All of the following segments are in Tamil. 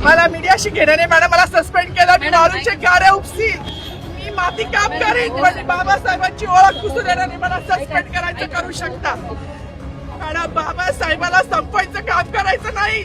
मला मीडियाशी घेणं नाही मॅडम. मला सस्पेंड केलं. मी मारूचे कार्य उपसील. मी माती काम करेन पण बाबासाहेबांची ओळख पुसू देणार नाही. मला सस्पेंड करायचं करू शकता मॅडम. बाबासाहेबाला संपवायचं काम करायचं नाही.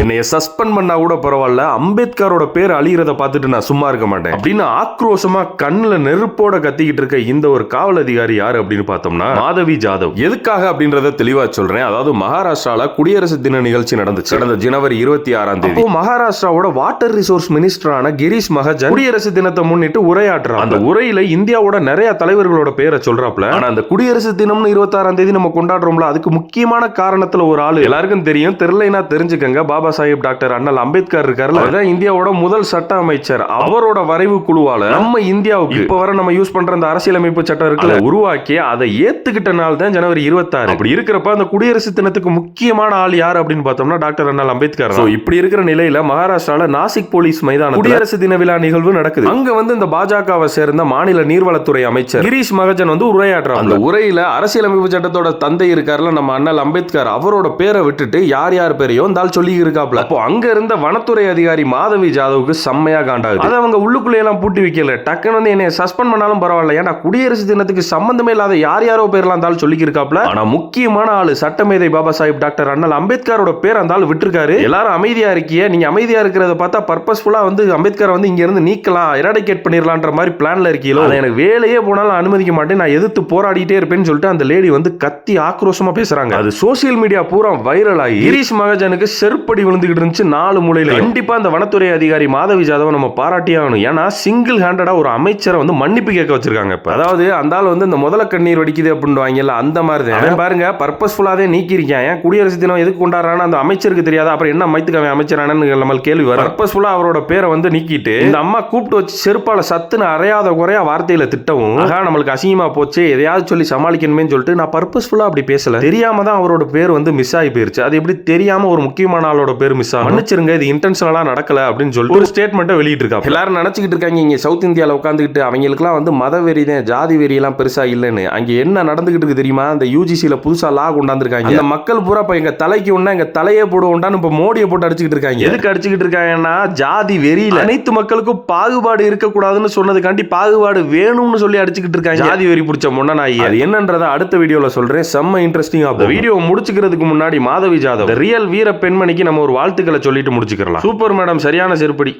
என்னைய சஸ்பெண்ட் பண்ணா கூட பரவாயில்ல, அம்பேத்கரோட பேர் அழிகிறத பார்த்துட்டு நான் சும்மா இருக்க மாட்டேன் அப்படின்னு ஆக்ரோஷமா கண்ணுல நெருப்போட கத்திக்கிட்டு இருக்க இந்த ஒரு காவல் அதிகாரி யாரு அப்படின்னு பார்த்தோம்னா மாதவி ஜாதவ். எதுக்காக அப்படின்றத தெளிவா சொல்றேன். அதாவது மகாராஷ்டிரால குடியரசு தின நிகழ்ச்சி நடந்துச்சு. கடந்த ஜனவரி 26ஆம் தேதி மகாராஷ்டிராவோட வாட்டர் ரிசோர்ஸ் மினிஸ்டரான கிரீஷ் மகஜன் குடியரசு தினத்தை முன்னிட்டு உரையாற்றுறாங்க. அந்த உரையில இந்தியாவோட நிறைய தலைவர்களோட பேரை சொல்றாப்ல. ஆனா அந்த குடியரசு தினம்னு 26ஆம் தேதி நம்ம கொண்டாடுறோம்ல, அதுக்கு முக்கியமான காரணத்துல ஒரு ஆளு எல்லாருக்கும் தெரியும். தெரியலைன்னா தெரிஞ்சுக்கங்க. பாபா சாஹிப் டாக்டர் அண்ணல் அம்பேத்கர் இருக்காருல்ல, அவர்தான் இந்தியாவோட முதல் சட்ட அமைச்சர். அவரோட வரைவு குழுவால நம்ம இந்தியாவுக்கு இப்ப வர நம்ம யூஸ் பண்ற அந்த அரசியலமைப்பு சட்டம் இருக்குல்ல, உருவாக்கி அதை ஏத்துக்கிட்ட நாள் தான் ஜனவரி 26. அப்படி இருக்கிறப்ப அந்த குடியரசு தினத்துக்கு முக்கியமான ஆள் யார் அப்படின்னு பார்த்தோம்னா டாக்டர் அண்ணல் அம்பேத்கர். இப்படி இருக்கிற நிலையில மகாராஷ்டிரால நாசிக் போலீஸ் மைதானம் குடியரசு தின விழா நிகழ்வு நடக்குது. அங்க வந்து இந்த பாஜகவை சேர்ந்த மாநில நீர்வளத்துறை அமைச்சர் கிரீஷ் மகஜன் வந்து உரையாற்றுறாங்க. அந்த உரையில அரசியலமைப்பு சட்டத்தோட தந்தை இருக்காருல நம்ம அண்ணல் அம்பேத்கர், அவரோட பேரை விட்டுட்டு யார் யார் பேரையும் இந்த ஆள் சொல்லி இருக்காப்ல. அப்போ அங்க இருந்த வனத்துறை அதிகாரி மாதவி ஜாதவுக்கு செம்மையா காண்டாகுது. அதை அவங்க உள்ளுக்குள்ளே எல்லாம் பூட்டி வைக்கல. டக்குன்னு வந்து என்னை சஸ்பெண்ட் பண்ணாலும் பரவாயில்ல, ஏன்னா குடியரசு தினத்துக்கு சம்பந்தமே இல்லாத யார் யாரோ பேர்லாம் இருந்தாலும் சொல்லி இருக்காப்ல. ஆனா முக்கியமான ஆளு சட்டமேதை பாபா சாஹிப் டாக்டர் அண்ணல் அம்பேத்கரோட பேர் இருந்தாலும் விட்டுருக்காரு. எல்லாரும் அமைதியா இருக்கிய, நீங்க அமைதியா இருக்கிறத பார்த்தா பர்பஸ்ஃபுல்லா வந்து அம்பேத்கர் வந்து இங்க இருந்து நீக்கலாம், எராடிகேட் பண்ணிடலான்ற மாதிரி பிளான்ல இருக்கீங்களோ, எனக்கு வேலையே போனாலும் அனுமதிக்க மாட்டேன், நான் எதிர்த்து போராடிட்டே இருப்பேன்னு சொல்லிட்டு அந்த லேடி வந்து கத்தி ஆக்ரோஷமா பேசுறாங்க. அது சோசியல் மீடியா பூரா வைரல் ஆகி கிரீஷ் மகஜனுக்கு செருப்படி விழுந்துகிட்டு இருந்துச்சு நாலு மூலையில. கண்டிப்பா அந்த வனத்துறை அதிகாரி மாதவி ஜாதவ நம்ம பாராட்டியே ஆகணும். ஏன்னா சிங்கிள் ஹேண்டடா ஒரு அமைச்சரை வந்து மன்னிப்பு கேட்க வச்சிருக்காங்க. அதாவது அந்த ஆள் வந்து இந்த முதல கண்ணீர் வடிக்குது அப்படின்னு அந்த மாதிரி தான் பாருங்க, பர்பஸ்ஃபுல்லாவே நீக்கிருக்கேன். ஏன் குடியரசு தினம் எதுக்கு கொண்டாடுறான்னு அந்த அமைச்சருக்கு தெரியாதா? அப்புறம் என்ன மைத்துக்காவே அமைச்சரானு நம்ம கேள்வி வரும். பர்பஸ்ஃபுல்லா அவரோட பேரை வந்து நீக்கிட்டு இந்த அம்மா கூப்பிட்டு வச்சு செருப்பால சத்துன்னு அறையாத குறையா வார்த்தையில திட்டவும் நம்மளுக்கு அசிங்கமா போச்சு, எதையாவது சொல்லி சமாளிக்கணுமே சொல்லிட்டு நான் பர்பஸ்ஃபுல்லா அப்படி பேசல. தெரியாம தான் அவரோட பேர் வந்து மிஸ் ஆகி போயிருச்சு. அது எப்படி தெரியாம ஒரு முக்கியமான ஆளோட பேர் மிஸ் ஆகும்? மன்னிச்சிருங்க, இது இன்டென்ஷனலா நடக்கல அப்படின்னு சொல்லிட்டு ஒரு ஸ்டேட்மெண்ட்டை வெளியிட்டு இருக்காங்க. எல்லாரும் நினைச்சுக்கிட்டு இருக்காங்க இங்க சவுத் இந்தியால உட்காந்துக்கிட்டு அவங்களுக்குலாம் வந்து மத வெறி தான், ஜாதி வெறி எல்லாம் பெருசா இல்லைன்னு. அங்க என்ன நடந்துகிட்டு இருக்கு தெரியுமா? அந்த யூஜிசில புதுசா லா கொண்டாந்துருக்காங்க. அந்த மக்கள் பூரா இப்ப எங்க தலைக்கு ஒண்ணா எங்க தலையே போடுவோம்டான்னு இப்ப மோடியை போட்டு அடிச்சுக்கிட்டு இருக்காங்க. எதுக்கு அடிச்சுக்கிட்டு இருக்காங்கன்னா ஜாதி வெறியில அனைத்து மக்களுக்கும் பாகுபாடு இருக்கக்கூடாதுன்னு சொன்னதுக்காண்டி பாகுபாடு வேணும்னு சொல்லி அடிச்சுக்கிட்டு இருக்காங்க. ஜாதி வெறி பிடிச்ச முன்னாடி அது என்னன்றதை அடுத்த வீடியோல சொல்றேன். செம்ம இன்ட்ரெஸ்டிங் ஆகும். வீடியோ முடிச்சுக்கிறதுக்கு முன்னாடி மாதவி ஜாதவ் ரியல் வீர பெண்மணிக்கு நம்ம ஒரு வாழ்த்துக்களை சொல்லிட்டு முடிச்சுக்கலாம். சூப்பர் மேடம், சரியான செருப்படி.